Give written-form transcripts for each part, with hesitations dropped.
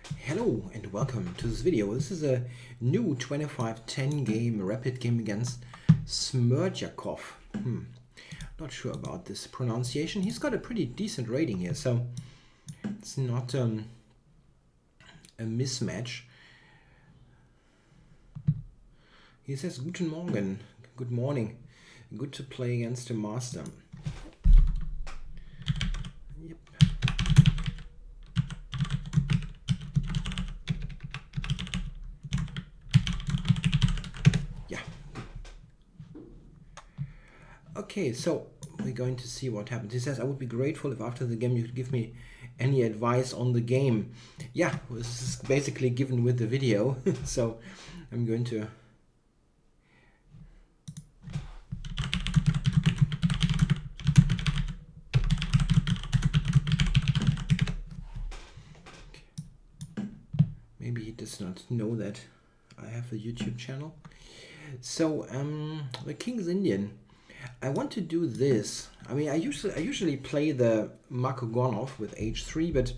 Hello and welcome to this video. This is a new 25-10 game, rapid game against Smerdjakov. Not sure about this pronunciation. He's got a pretty decent rating here, so it's not a mismatch. He says, Guten Morgen, good morning, good to play against a master. Yep. Yeah. Okay, so we're going to see what happens. He says, I would be grateful if after the game you could give me any advice on the game. Yeah, this is basically given with the video. So I'm going to... Maybe he does not know that I have a YouTube channel. So the King's Indian. I want to do this. I mean, I usually play the Makogonov with h3, but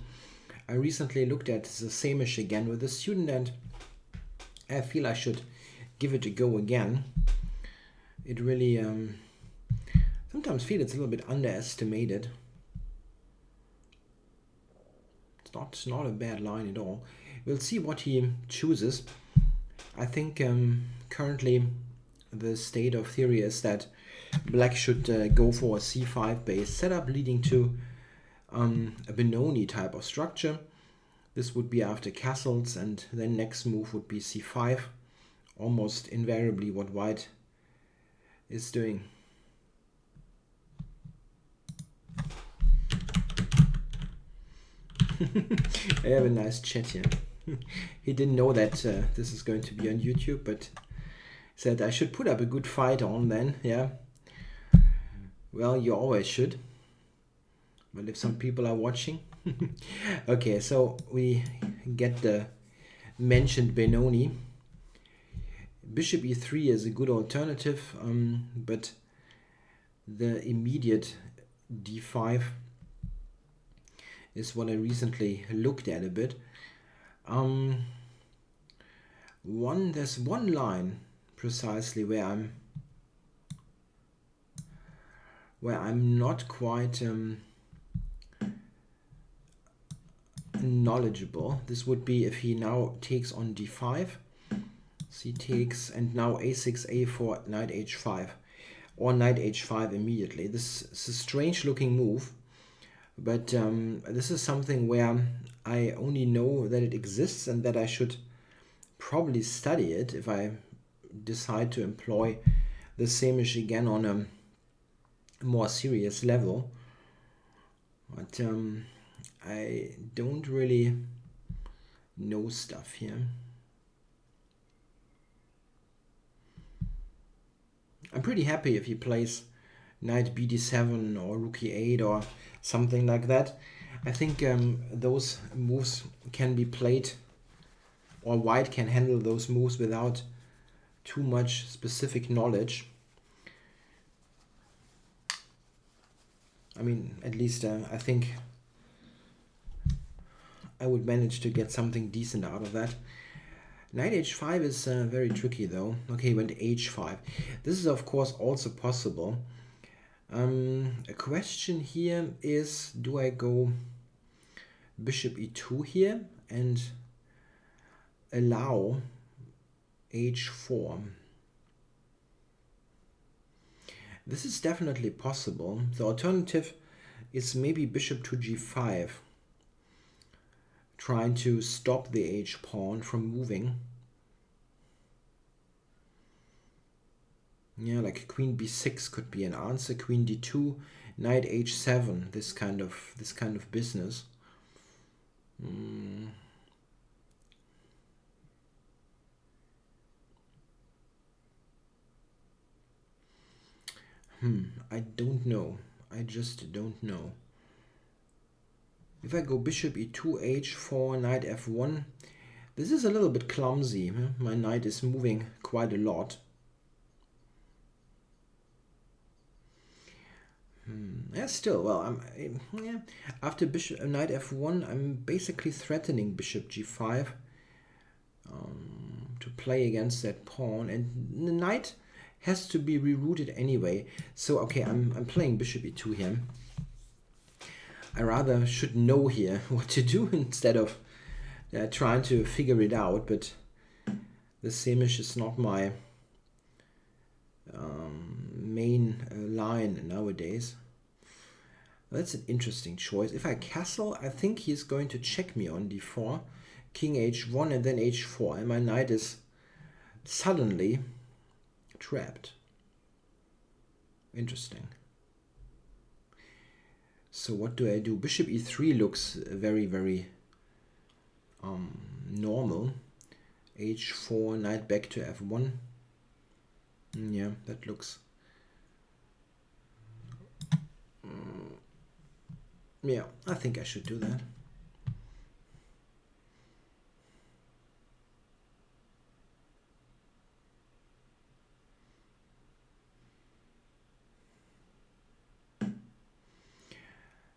I recently looked at the Sämisch again with a student, and I feel I should give it a go again. It really sometimes feel it's a little bit underestimated. It's not a bad line at all. We'll see what he chooses. I think currently the state of theory is that Black should go for a c5 based setup, leading to a Benoni type of structure. This would be after castles, and then next move would be c5, almost invariably what White is doing. I have a nice chat here. He didn't know that this is going to be on YouTube, but said I should put up a good fight on then. Yeah. Well, you always should. But if some people are watching. Okay, so we get the mentioned Benoni. Bishop e3 is a good alternative, but the immediate d5 is what I recently looked at a bit. There's one line precisely where I'm not quite knowledgeable. This would be if he now takes on d5, c takes, and now a6, a4, knight h5, or knight h5 immediately. This is a strange looking move, but this is something where I only know that it exists and that I should probably study it if I decide to employ the Sämisch again on a more serious level. But I don't really know stuff here. I'm pretty happy if he plays knight bd7 or rook e8 or something like that. I think those moves can be played, or White can handle those moves without too much specific knowledge. I mean, at least I think I would manage to get something decent out of that. Knight h5 is very tricky though. Okay, went h5. This is of course also possible. A question here is, do I go bishop e2 here and allow h4? This is definitely possible. The alternative is maybe bishop to g5, trying to stop the h pawn from moving. Yeah, like queen b6 could be an answer. Queen d2, knight h7. This kind of business. I don't know. I just don't know. If I go bishop e2, h4, knight f1, this is a little bit clumsy. My knight is moving quite a lot. Yeah, still, well, yeah. After bishop knight f1, I'm basically threatening bishop g5 to play against that pawn, and the knight has to be rerouted anyway. So okay, I'm playing bishop e2 here. I rather should know here what to do instead of trying to figure it out. But the Sämisch is not my main line nowadays. That's an interesting choice. If I castle, I think he's going to check me on d4, king h1 and then h4, and my knight is suddenly trapped. Interesting. So what do I do? Bishop e3 looks very, very normal. h4, knight back to f1. Yeah, that looks... yeah, I think I should do that.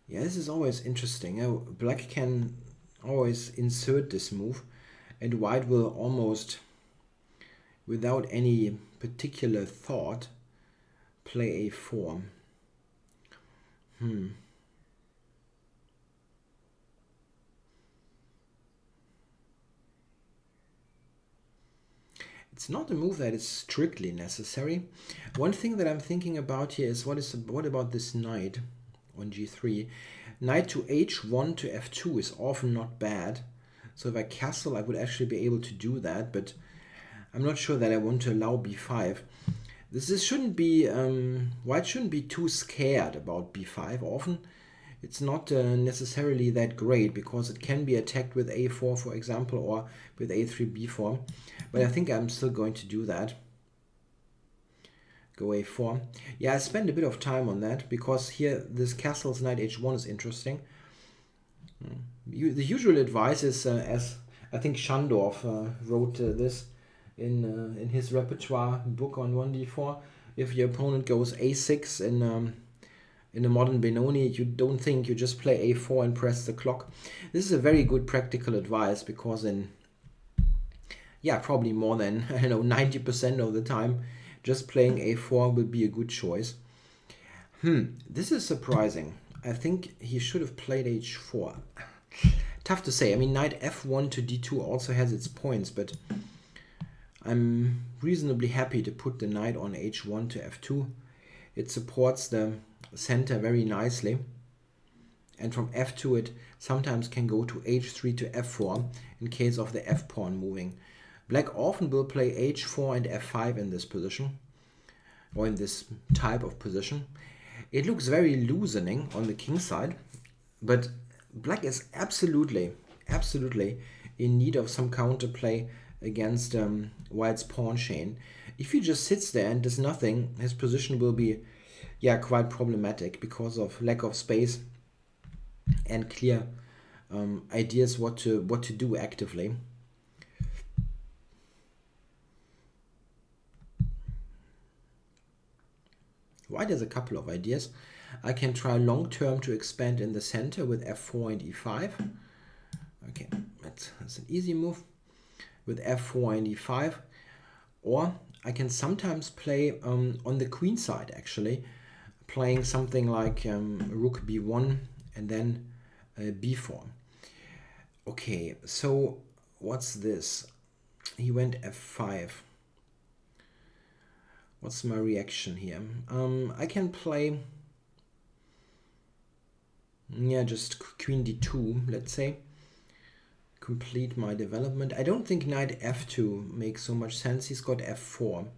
Yeah, this is always interesting. Black can always insert this move, and white will almost, without any particular thought, play a4. It's not a move that is strictly necessary. One thing that I'm thinking about here is what about this knight on g3? Knight to h1 to f2 is often not bad. So if I castle, I would actually be able to do that, but I'm not sure that I want to allow b5. This shouldn't be, white shouldn't be too scared about b5. Often it's not necessarily that great because it can be attacked with a4, for example, or with a3, b4. But I think I'm still going to do that. Go a4. Yeah, I spent a bit of time on that because here this castle's knight h1 is interesting. The usual advice is, as I think Schandorf wrote this in his repertoire book on 1d4, if your opponent goes a6 in a modern Benoni, you don't think, you just play a4 and press the clock. This is a very good practical advice because probably more than 90% of the time, just playing a4 will be a good choice. This is surprising. I think he should have played h4. Tough to say. I mean, knight f1 to d2 also has its points, but I'm reasonably happy to put the knight on h1 to f2. It supports the center very nicely. And from f2 it sometimes can go to h3 to f4 in case of the f-pawn moving. Black often will play h4 and f5 in this position, or in this type of position. It looks very loosening on the king side, but black is absolutely in need of some counterplay against white's pawn chain. If he just sits there and does nothing, his position will be quite problematic because of lack of space and clear ideas what to do actively. White has a couple of ideas. I can try long term to expand in the center with f4 and e5. Okay, that's an easy move with f4 and e5. Or I can sometimes play on the queen side, actually, playing something like rook b1 and then b4. Okay, so what's this? He went f5. What's my reaction here? I can play, just queen d2, let's say. Complete my development. I don't think knight f2 makes so much sense. He's got f4.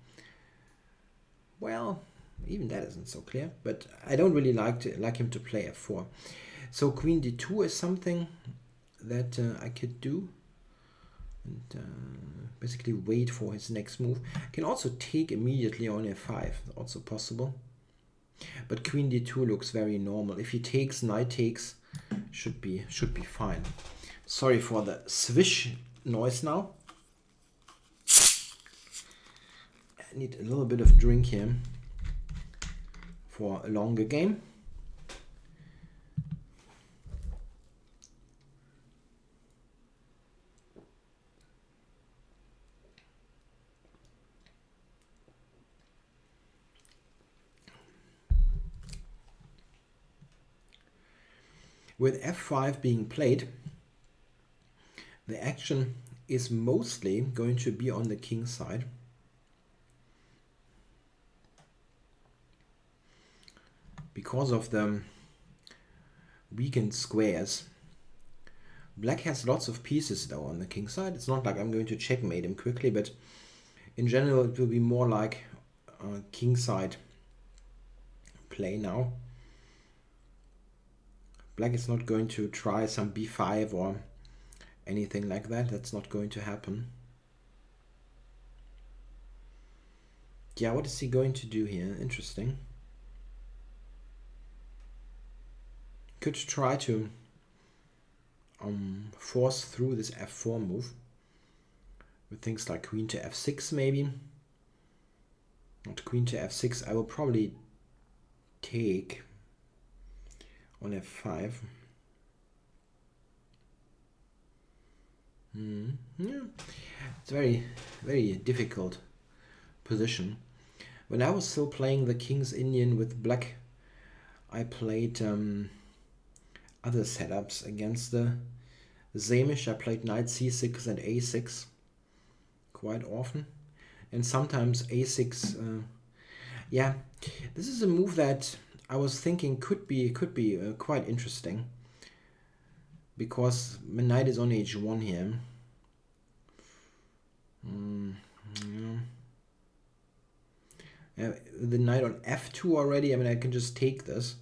Well, even that isn't so clear, but I don't really like him to play f4. So queen d2 is something that I could do. And basically wait for his next move. I can also take immediately on f5, also possible. But queen d2 looks very normal. If he takes, knight takes, should be fine. Sorry for the swish noise now. I need a little bit of drink here for a longer game. With f5 being played, the action is mostly going to be on the king side. Because of the weakened squares. Black has lots of pieces though on the king side. It's not like I'm going to checkmate him quickly, but in general it will be more like king side play now. Black is not going to try some b5 or anything like that. That's not going to happen. Yeah, what is he going to do here? Interesting. Could try to force through this f4 move with things like queen to f6 maybe. Not queen to f6. I will probably take on f5. Yeah. It's very, very difficult position. When I was still playing the King's Indian with black, I played other setups against the Sämisch. I played knight c6 and a6 quite often, and sometimes a6. Yeah, this is a move that I was thinking could be quite interesting, because my knight is on h1 here. The knight on f2 already. I mean, I can just take this.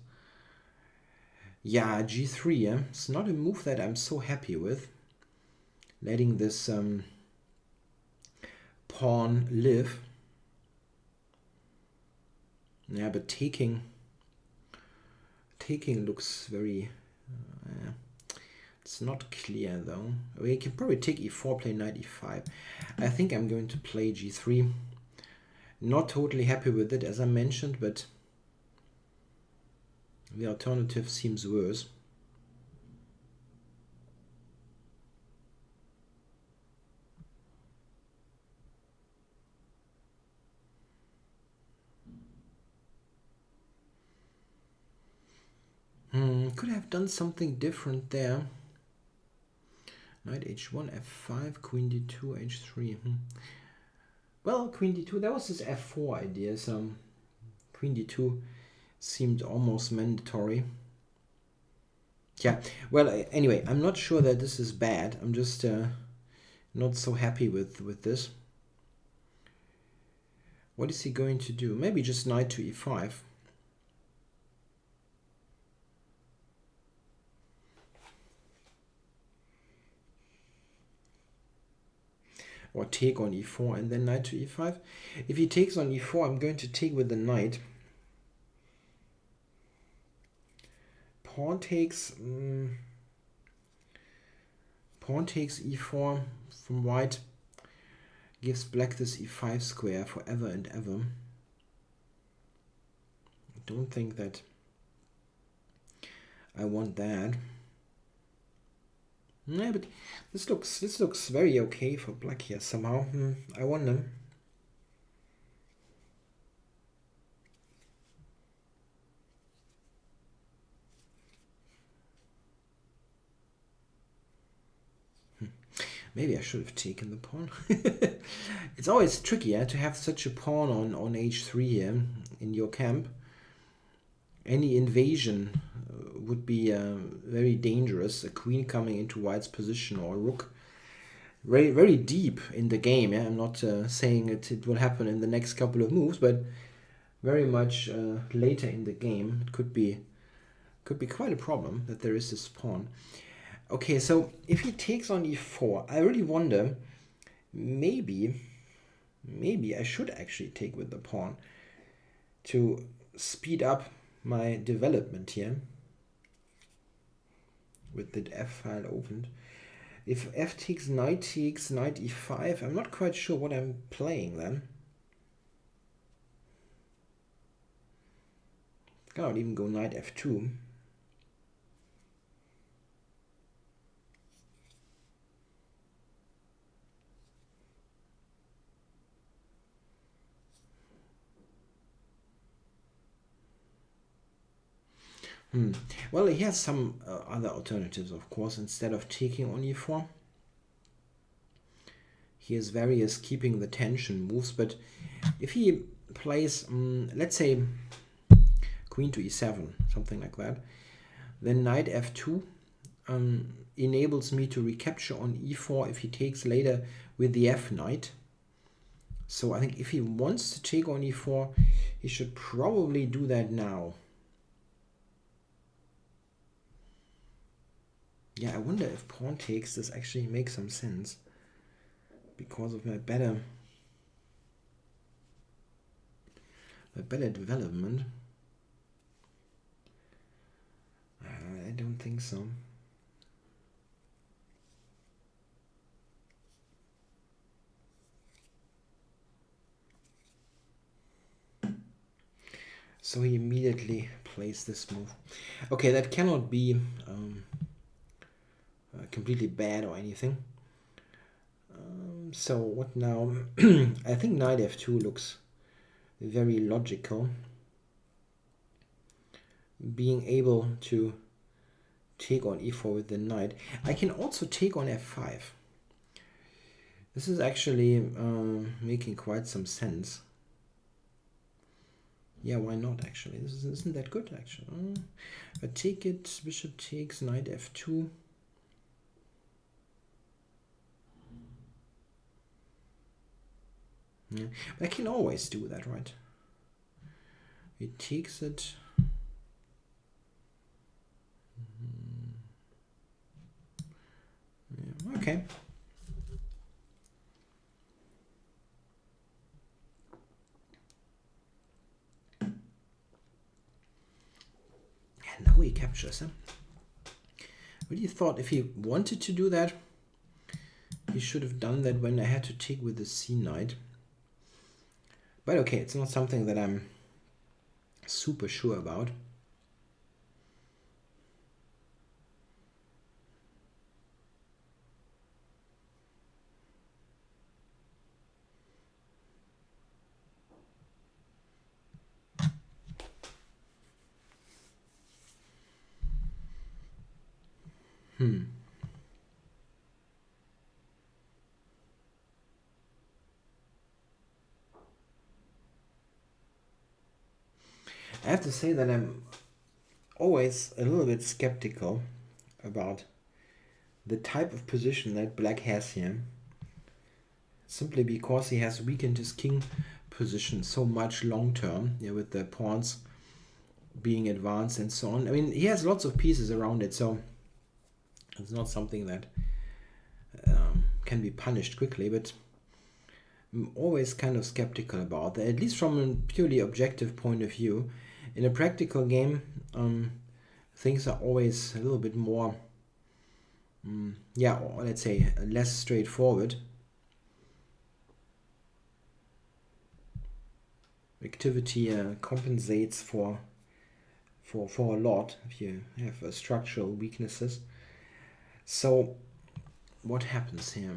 Yeah, g3, yeah. It's not a move that I'm so happy with. Letting this pawn live. Yeah, but taking looks very... it's not clear though. We can probably take e4, play knight e5. I think I'm going to play g3. Not totally happy with it, as I mentioned, but the alternative seems worse. Could have done something different there. Knight h1, f5, queen d2, h3. Well, queen d2, that was his f4 idea. So queen d2 seemed almost mandatory. Yeah, well, anyway, I'm not sure that this is bad. I'm just not so happy with this. What is he going to do? Maybe just knight to e5. Or take on e4 and then knight to e5. If he takes on e4, I'm going to take with the knight. Pawn takes e4 from white. Gives black this e5 square forever and ever. I don't think that I want that. Yeah, but this looks very okay for black here somehow. I wonder. Maybe I should have taken the pawn. It's always tricky to have such a pawn on h3 here in your camp. Any invasion would be very dangerous. A queen coming into white's position, or a rook. Very, very deep in the game. Yeah? I'm not saying it will happen in the next couple of moves, but very much later in the game. It could be quite a problem that there is this pawn. Okay, so if he takes on e4, I really wonder, maybe I should actually take with the pawn to speed up my development here with the f file opened. If f takes knight e5, I'm not quite sure what I'm playing then. Cannot even go knight f2. Well, he has some other alternatives, of course. Instead of taking on e4, he has various keeping the tension moves. But if he plays, let's say, queen to e7, something like that, then knight f2 enables me to recapture on e4 if he takes later with the f knight. So I think if he wants to take on e4, he should probably do that now. Yeah, I wonder if pawn takes this actually makes some sense because of my better development. I don't think so. So he immediately plays this move. Okay, that cannot be completely bad or anything. So what now? I think knight f2 looks very logical. Being able to take on e4 with the knight. I can also take on f5. This is actually making quite some sense. Yeah, why not actually? Isn't that good actually? I take it, bishop takes, knight f2. Yeah, but I can always do that, right? He takes it. Yeah, okay. And now he captures him. Really thought if he wanted to do that, he should have done that when I had to take with the c knight. But okay, it's not something that I'm super sure about. I have to say that I'm always a little bit skeptical about the type of position that black has here, simply because he has weakened his king position so much long term, yeah, with the pawns being advanced and so on. I mean, he has lots of pieces around it, so it's not something that can be punished quickly, but I'm always kind of skeptical about that, at least from a purely objective point of view. In a practical game, things are always a little bit more, or let's say less straightforward. Activity compensates for a lot if you have structural weaknesses. So what happens here?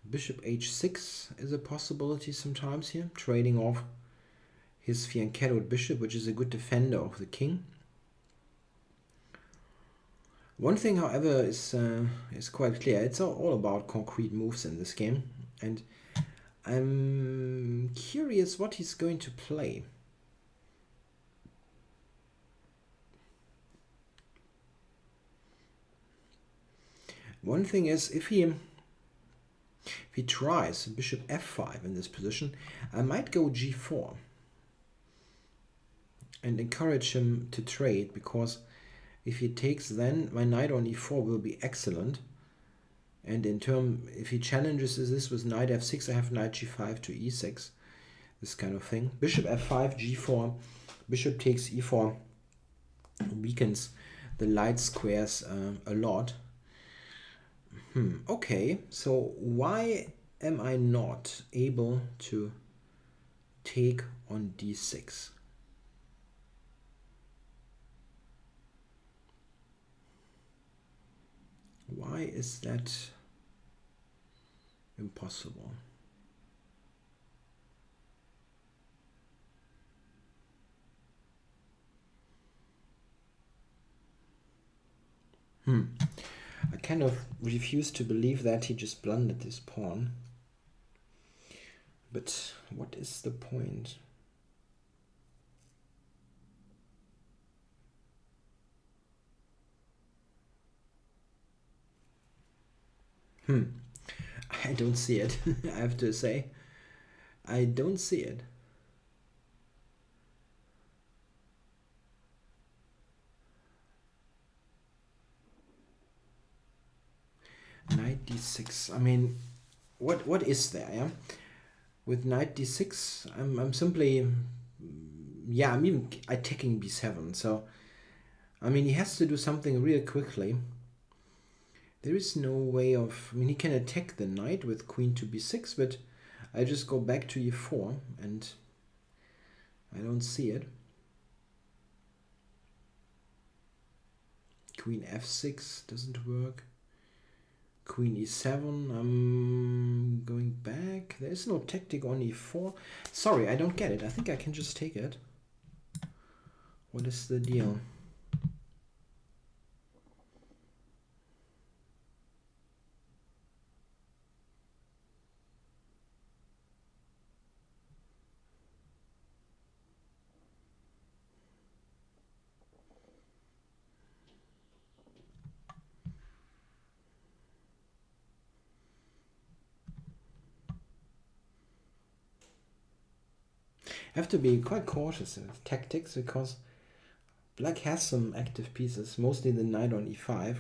Bishop h6 is a possibility sometimes here, trading off his fianchettoed bishop, which is a good defender of the king. One thing, however, is quite clear. It's all about concrete moves in this game, and I'm curious what he's going to play. One thing is, if he tries bishop f5 in this position, I might go g4 and encourage him to trade, because if he takes, then my knight on e4 will be excellent. And in turn, if he challenges this with knight f6, I have knight g5 to e6, this kind of thing. Bishop f5, g4, bishop takes e4 weakens the light squares a lot. Okay, so why am I not able to take on d6? Why is that impossible? I kind of refuse to believe that he just blundered this pawn. But what is the point? I don't see it. I have to say. I don't see it. Knight d6. I mean, what is there? Yeah, with knight d6, I'm simply, yeah, I'm even attacking b7. So, I mean, he has to do something real quickly. There is no way of, I mean, he can attack the knight with queen to b6, but I just go back to e4 and I don't see it. Queen f6 doesn't work. Queen e7, I'm going back. There is no tactic on e4. Sorry, I don't get it. I think I can just take it. What is the deal? I have to be quite cautious with tactics because black has some active pieces, mostly the knight on e5.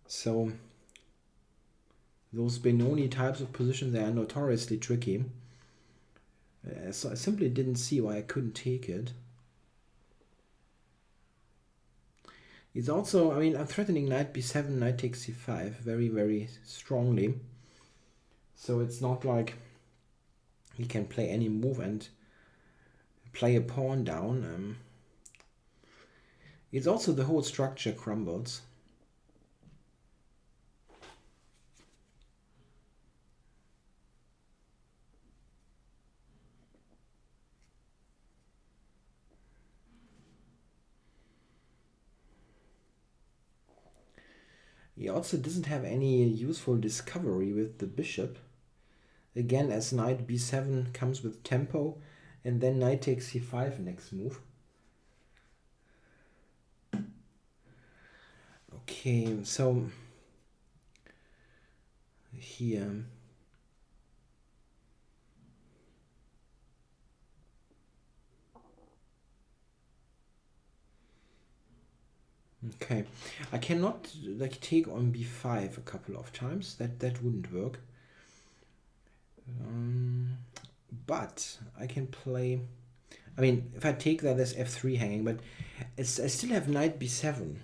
So those Benoni types of positions, they are notoriously tricky. So I simply didn't see why I couldn't take it. It's also, I mean, I'm threatening knight b7, knight takes c5 very, very strongly. So it's not like he can play any move and play a pawn down. It's also the whole structure crumbles. He also doesn't have any useful discovery with the bishop. Again, as knight b7 comes with tempo, and then knight takes c5 next move. Okay, so here okay, I cannot like take on b5 a couple of times. That wouldn't work. But I can play. I mean, if I take that, there's f3 hanging, but I still have knight b7,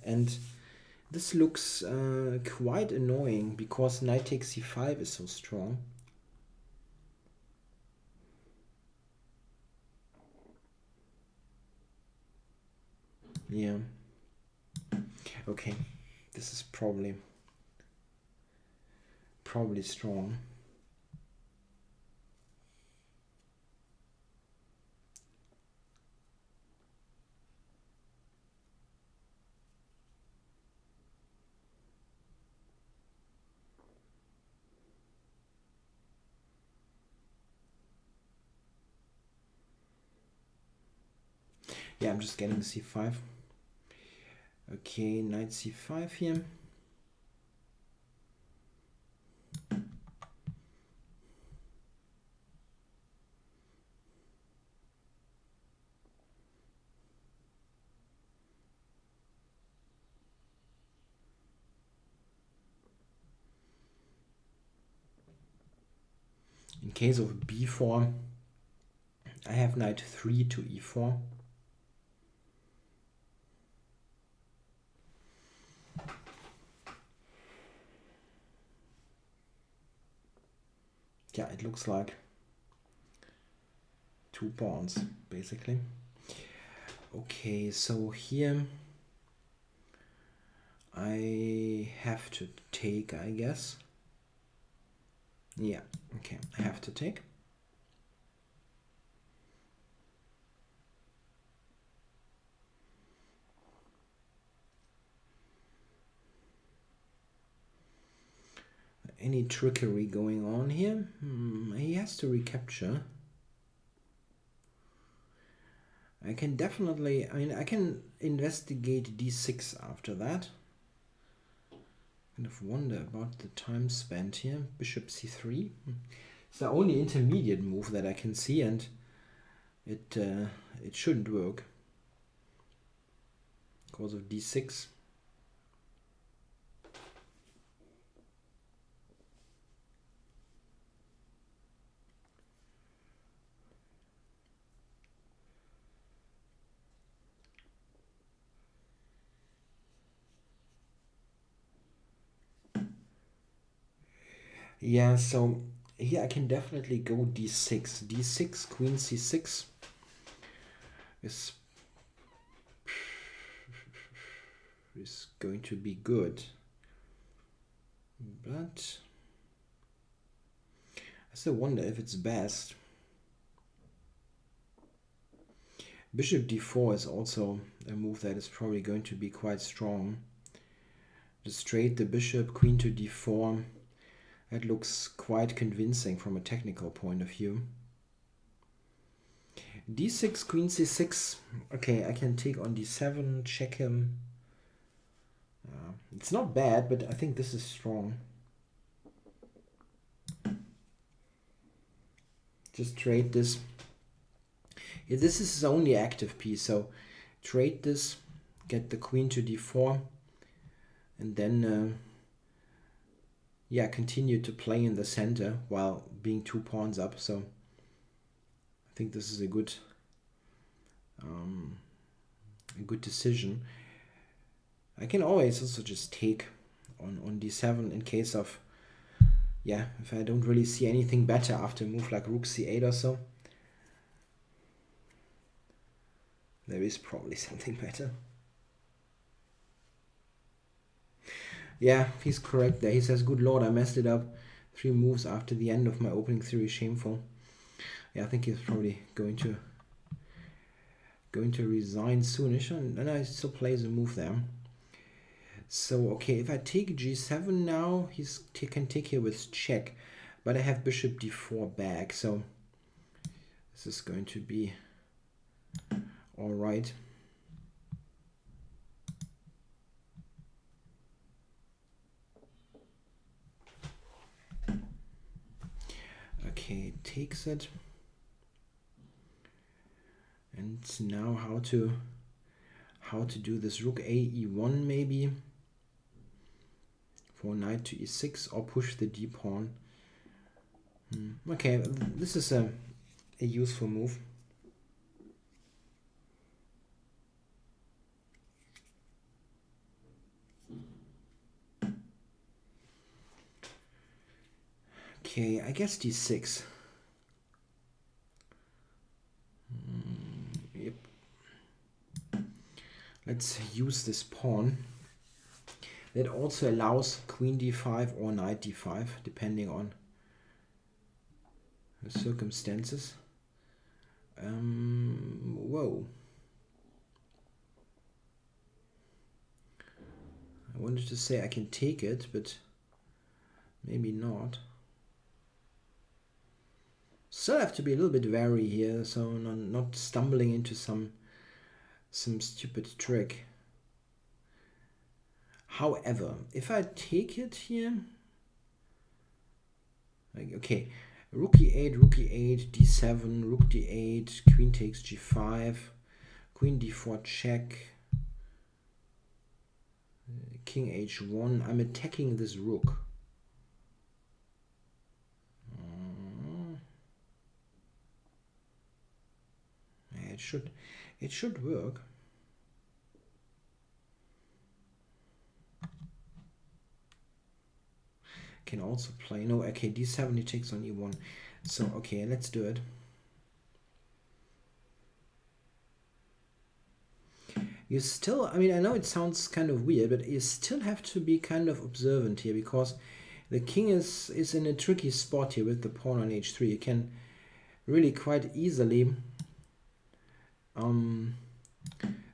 and this looks quite annoying because knight takes c5 is so strong. Yeah. Okay, this is probably strong. Yeah, I'm just getting c5. Okay, knight c5 here. In case of b4, I have knight 3 to e4. Yeah, it looks like two pawns, basically. Okay, so here I have to take, I guess. Yeah, okay, I have to take. any trickery going on here. He has to recapture. I can definitely, I mean, I can investigate d6 after that. Kind of wonder about the time spent here. Bishop c3. It's the only intermediate move that I can see, and it shouldn't work because of d6. Yeah, so here I can definitely go d6. d6, queen c6 is going to be good. But I still wonder if it's best. Bishop d4 is also a move that is probably going to be quite strong. Just trade the bishop, queen to d4. That looks quite convincing from a technical point of view. d6, queen c6. Okay, I can take on d7, check him. It's not bad, but I think this is strong. Just trade this. Yeah, this is his only active piece, so trade this, get the queen to d4, and then yeah, continue to play in the center while being 2 pawns up. So I think this is a good decision. I can always also just take on d7 in case of, yeah, if I don't really see anything better after a move like rook c8 or so. There is probably something better. Yeah, he's correct there. He says, good lord, I messed it up. 3 moves after the end of my opening theory. Shameful. Yeah, I think he's probably going to resign soonish, and I still plays a move there. So, okay, if I take g7 now, he can take here with check, but I have bishop d4 back, so this is going to be all right. Okay, takes it. And now how to do this rook a e1 maybe for knight to e6, or push the d pawn. Okay, this is a useful move. Okay, I guess d6. Yep. Let's use this pawn. That also allows queen d5 or knight d5, depending on the circumstances. Whoa. I wanted to say I can take it, but maybe not. Still have to be a little bit wary here, so not stumbling into some stupid trick. However, if I take it here, like, okay, rook e8, d7, rook d8, queen takes g5, queen d4 check, king h1. I'm attacking this rook. It should work. Can also play, no, okay, d7, he takes on e1. So, okay, let's do it. You still, I mean, I know it sounds kind of weird, but you still have to be kind of observant here, because the king is in a tricky spot here with the pawn on h3. You can really quite easily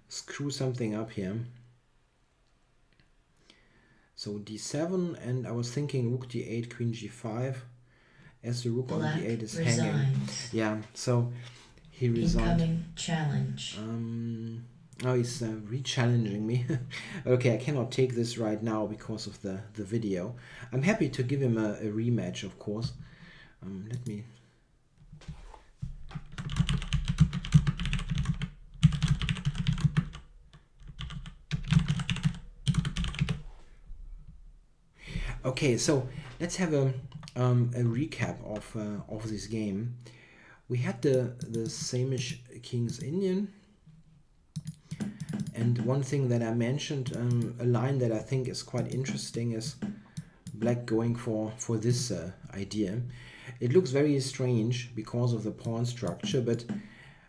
screw something up here. So d7, and I was thinking rook d8, queen g5, as the rook on d8 is hanging. Yeah, so he resigned. Incoming challenge. Oh, he's re-challenging me. Okay, I cannot take this right now because of the video. I'm happy to give him a rematch, of course. Let me... Okay, so let's have a recap of this game. We had the Sämisch King's Indian, and one thing that I mentioned, a line that I think is quite interesting, is black going for this idea. It looks very strange because of the pawn structure, but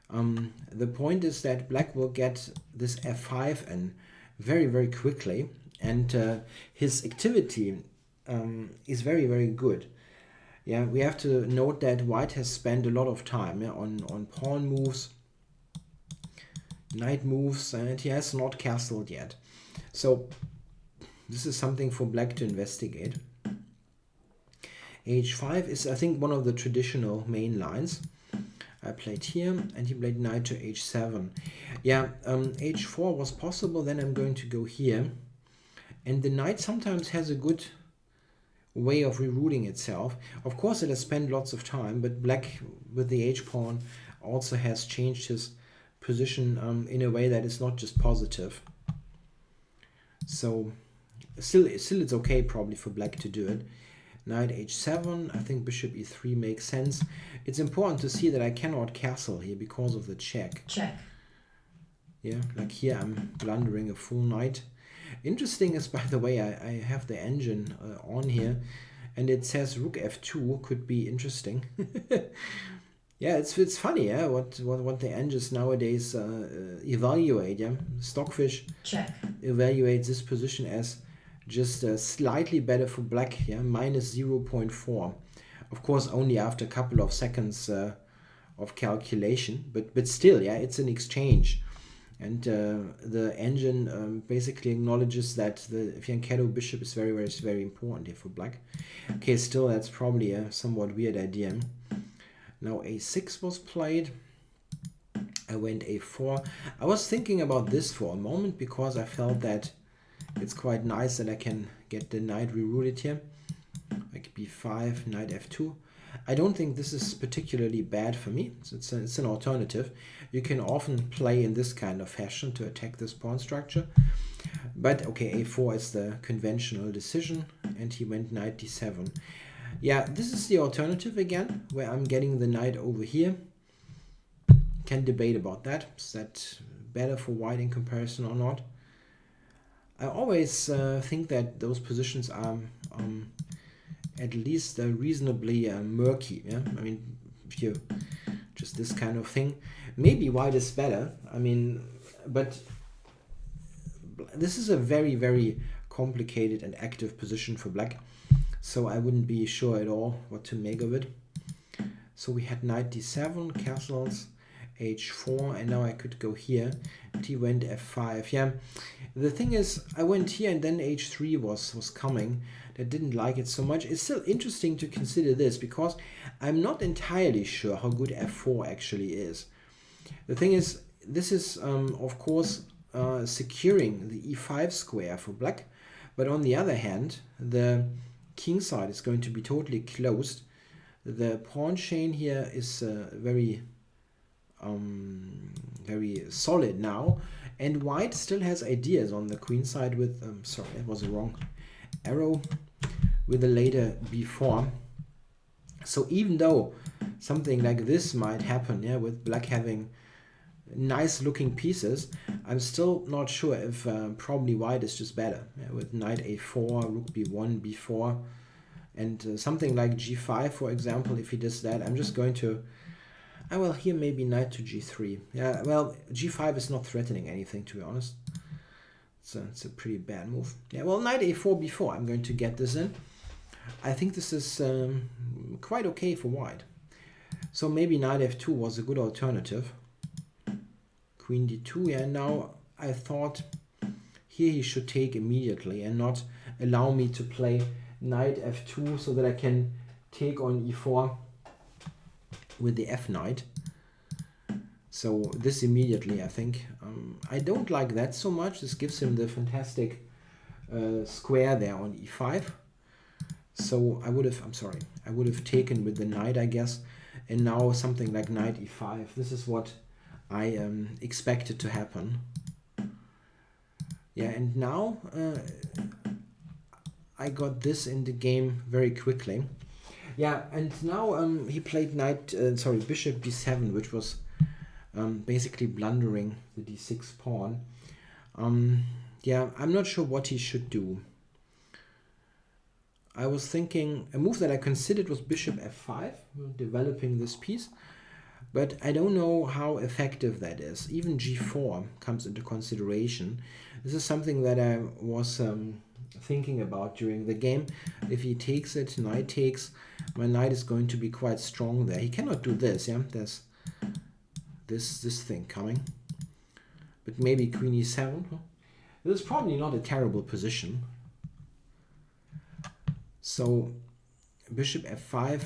the point is that black will get this f5 in very, very quickly, and his activity is very, very good. Yeah, we have to note that white has spent a lot of time on pawn moves, knight moves, and he has not castled yet. So this is something for black to investigate. h5 is, I think, one of the traditional main lines. I played here, and he played knight to h7. Yeah, h4 was possible. Then I'm going to go here, and the knight sometimes has a good way of rerouting itself. Of course, it has spent lots of time, but black with the h-pawn also has changed his position in a way that is not just positive. So still it's okay probably for black to do it. Knight h7, I think bishop e3 makes sense. It's important to see that I cannot castle here because of the check. Check. Yeah, like here I'm blundering a full knight. Interesting is, by the way, I have the engine on here, and it says rook f2 could be interesting. Yeah, it's funny, yeah, what the engines nowadays evaluate. Yeah, Stockfish Check. evaluates this position as just slightly better for black. Yeah, minus 0.4. Of course, only after a couple of seconds of calculation, but still, yeah, it's an exchange. And the engine basically acknowledges that the fianchetto bishop is very, very, very important here for black. Okay, still that's probably a somewhat weird idea. Now a6 was played. I went a4. I was thinking about this for a moment because I felt that it's quite nice that I can get the knight rerouted here. Like b5, knight f2. I don't think this is particularly bad for me. So it's an alternative. You can often play in this kind of fashion to attack this pawn structure. But okay, a4 is the conventional decision, and he went knight d7. Yeah, this is the alternative again, where I'm getting the knight over here. Can debate about that. Is that better for white in comparison or not? I always think that those positions are at least reasonably murky. Yeah, I mean, if you just this kind of thing, maybe white is better. I mean, but this is a very, very complicated and active position for black, so I wouldn't be sure at all what to make of it. So we had knight d7, castles, h4, and now I could go here, and he went f5. Yeah, the thing is, I went here and then h3 was coming. I didn't like it so much. It's still interesting to consider this because I'm not entirely sure how good f4 actually is. The thing is, this is of course securing the e5 square for black, but on the other hand, the king side is going to be totally closed. The pawn chain here is very solid now, and white still has ideas on the queen side with sorry, that was a wrong arrow, with the later b4. So even though something like this might happen, yeah, with black having nice looking pieces, I'm still not sure if probably white is just better, yeah, with knight a4, rook b1, b4, and something like g5, for example. If he does that, I'm just going to well, here maybe knight to g3. Yeah, well, g5 is not threatening anything, to be honest. So it's a pretty bad move. Yeah, well, knight a4, b4. I'm going to get this in. I think this is quite okay for white. So maybe knight f2 was a good alternative. Queen d2. Yeah, now I thought here he should take immediately and not allow me to play knight f2 so that I can take on e4 with the f knight. So this immediately, I think, I don't like that so much. This gives him the fantastic square there on e5. So I would have taken with the knight, I guess, and now something like knight e5. This is what I expected to happen. Yeah, and now I got this in the game very quickly. Yeah, and now he played bishop d7, which was basically blundering the d6 pawn. Yeah, I'm not sure what he should do. I was thinking, a move that I considered was bishop f5, developing this piece, but I don't know how effective that is. Even g4 comes into consideration. This is something that I was thinking about during the game. If he takes it, knight takes, my knight is going to be quite strong there. He cannot do this, yeah? There's this thing coming. But maybe queen e7. This is probably not a terrible position. So bishop f5,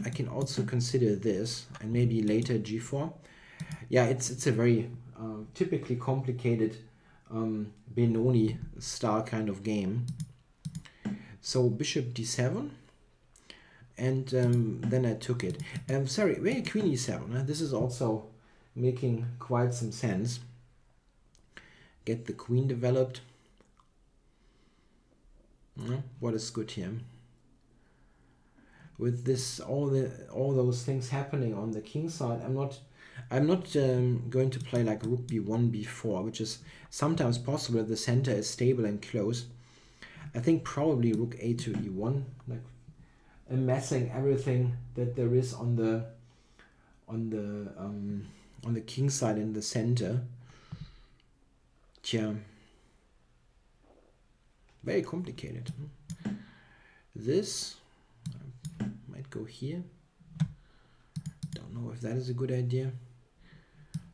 I can also consider this, and maybe later g4. Yeah, it's a very typically complicated Benoni style kind of game. So bishop d7, and then I took it. Sorry, where queen e7? This is also making quite some sense. Get the queen developed. What is good here? With this, all those things happening on the king side, I'm not going to play like rook b1, b4, which is sometimes possible if the center is stable and close. I think probably rook a to e1, like amassing everything that there is on the king side in the center. Tja, very complicated. This might go here. Don't know if that is a good idea.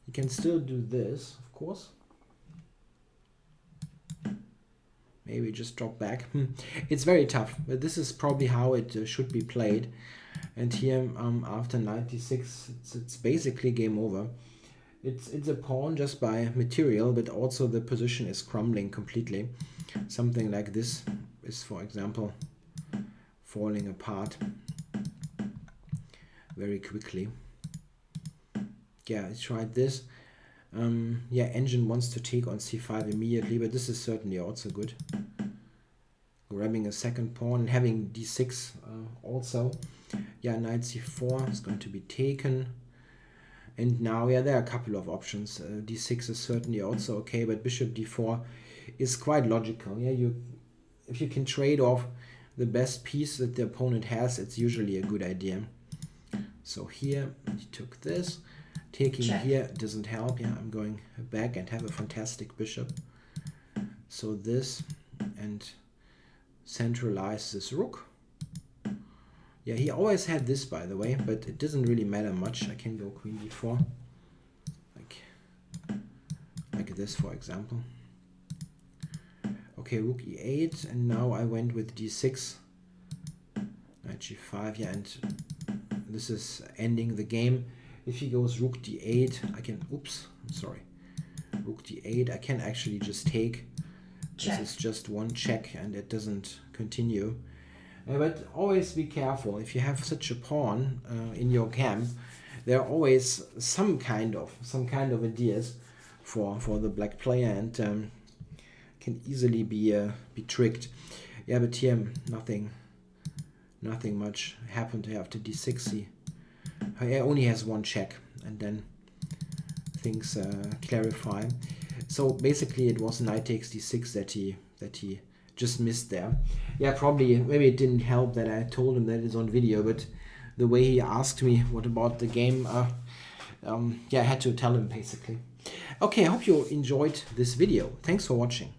You can still do this, of course. Maybe just drop back. It's very tough, but this is probably how it should be played. And here, after 96, it's basically game over. It's a pawn just by material, but also the position is crumbling completely. Something like this is, for example, falling apart very quickly. Yeah, I tried this. Yeah, engine wants to take on c5 immediately, but this is certainly also good. Grabbing a second pawn and having d6 also. Yeah, knight c4 is going to be taken. And now, yeah, there are a couple of options. d6 is certainly also okay, but bishop d4 is quite logical. Yeah, if you can trade off the best piece that the opponent has, it's usually a good idea. So here, he took this. Taking check. Here doesn't help. Yeah, I'm going back and have a fantastic bishop. So this, and centralize this rook. Yeah, he always had this, by the way, but it doesn't really matter much. I can go queen d4, like this, for example. Okay, rook e8, and now I went with d6, knight g5. Yeah, and this is ending the game. If he goes rook d8, I can, oops, I'm sorry, rook d8, I can actually just take. Check. This is just one check, and it doesn't continue. But always be careful. If you have such a pawn in your camp, there are always some kind of ideas for the black player, and can easily be tricked. Yeah, but here nothing much happened after d6. He only has one check, and then things clarify. So basically, it was knight takes d6 that he just missed there. Yeah, probably, maybe it didn't help that I told him that it's on video, but the way he asked me what about the game, yeah, I had to tell him basically. Okay, I hope you enjoyed this video. Thanks for watching.